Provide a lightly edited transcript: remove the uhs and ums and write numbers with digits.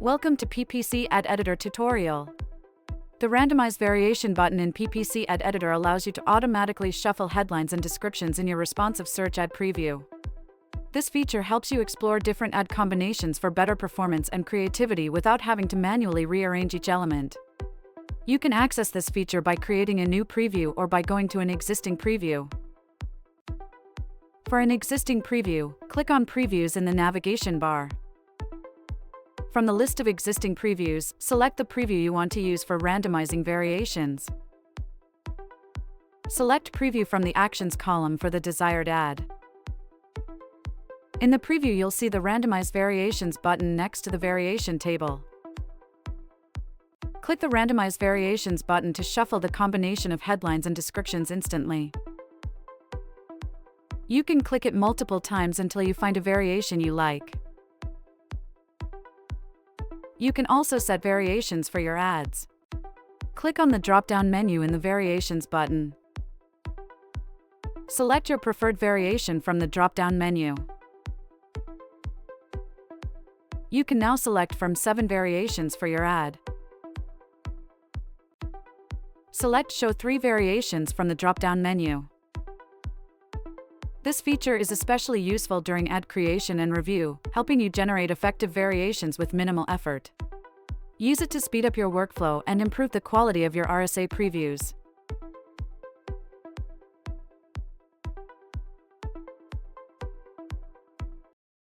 Welcome to PPC Ad Editor tutorial. The Randomize Variation button in PPC Ad Editor allows you to automatically shuffle headlines and descriptions in your responsive search ad preview. This feature helps you explore different ad combinations for better performance and creativity without having to manually rearrange each element. You can access this feature by creating a new preview or by going to an existing preview. For an existing preview, click on Previews in the navigation bar. From the list of existing previews, select the preview you want to use for randomizing variations. Select Preview from the Actions column for the desired ad. In the preview, you'll see the Randomize Variations button next to the variation table. Click the Randomize Variations button to shuffle the combination of headlines and descriptions instantly. You can click it multiple times until you find a variation you like. You can also set variations for your ads. Click on the drop-down menu in the Variations button. Select your preferred variation from the drop-down menu. You can now select from 7 variations for your ad. Select Show 3 variations from the drop-down menu. This feature is especially useful during ad creation and review, helping you generate effective variations with minimal effort. Use it to speed up your workflow and improve the quality of your RSA previews.